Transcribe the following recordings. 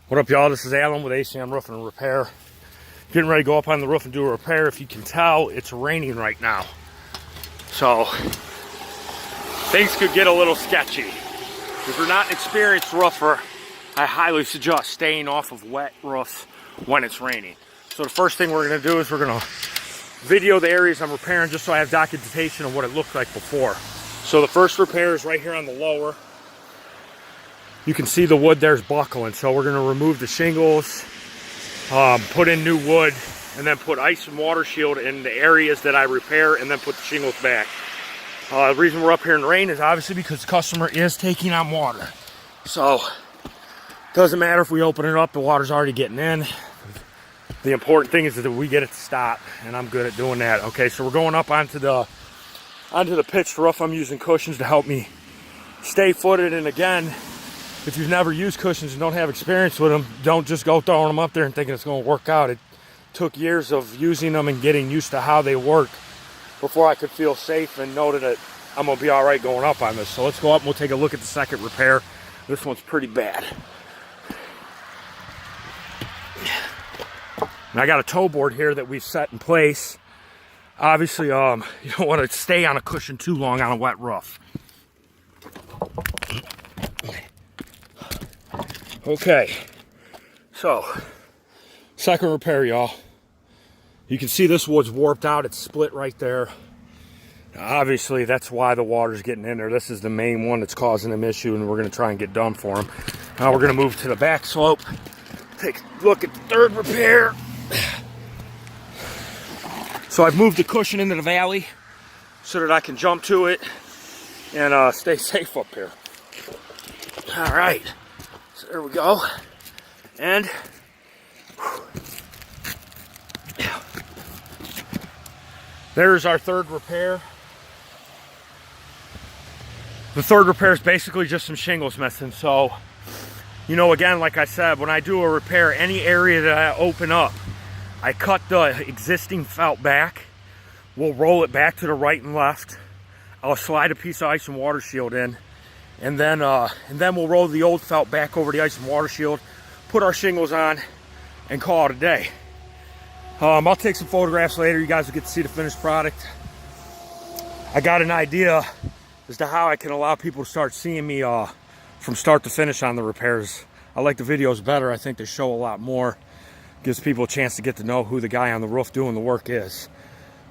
What up, y'all? This is Alan with ACM Roofing and Repair. Getting ready to go up on the roof and do a repair. If you can tell, it's raining right now. So, things could get a little sketchy. If you're not an experienced roofer, I highly suggest staying off of wet roofs when it's raining. So the first thing we're going to do is we're going to video the areas I'm repairing just so I have documentation of what it looked like before. So the first repair is right here on the lower. You can see the wood there's buckling, so we're going to remove the shingles, put in new wood, and then put ice and water shield in the areas that I repair, and then put the shingles back. The reason we're up here in the rain is obviously because the customer is taking on water. So, it doesn't matter if we open it up, the water's already getting in. The important thing is that we get it to stop, and I'm good at doing that. Okay, so we're going up onto the pitched roof. I'm using cushions to help me stay footed, and again, if you've never used cushions and don't have experience with them, don't just go throwing them up there and thinking it's going to work out. It took years of using them and getting used to how they work before I could feel safe and know that I'm going to be all right going up on this. So let's go up and we'll take a look at the second repair. This one's pretty bad. And I got a toe board here that we've set in place. Obviously, you don't want to stay on a cushion too long on a wet roof. Okay, so second repair, y'all. You can see this wood's warped out. It's split right there. Obviously, that's why the water's getting in there. This is the main one that's causing them issue, and we're going to try and get done for them. Now we're going to move to the back slope. Take a look at the third repair. So I've moved the cushion into the valley so that I can jump to it and stay safe up here. All right. So there we go, and there's our third repair. The third repair is basically just some shingles missing. So, you know, again, like I said, when I do a repair, any area that I open up, I cut the existing felt back. We'll roll it back to the right and left. I'll slide a piece of ice and water shield in. And then we'll roll the old felt back over the ice and water shield, put our shingles on, and call it a day. I'll take some photographs later. You guys will get to see the finished product. I got an idea as to how I can allow people to start seeing me from start to finish on the repairs. I like the videos better. I think they show a lot more. Gives people a chance to get to know who the guy on the roof doing the work is.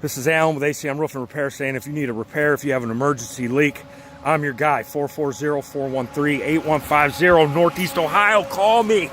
This is Alan with ACM Roofing Repair saying if you need a repair, if you have an emergency leak, I'm your guy, 440-413-8150, Northeast Ohio. Call me.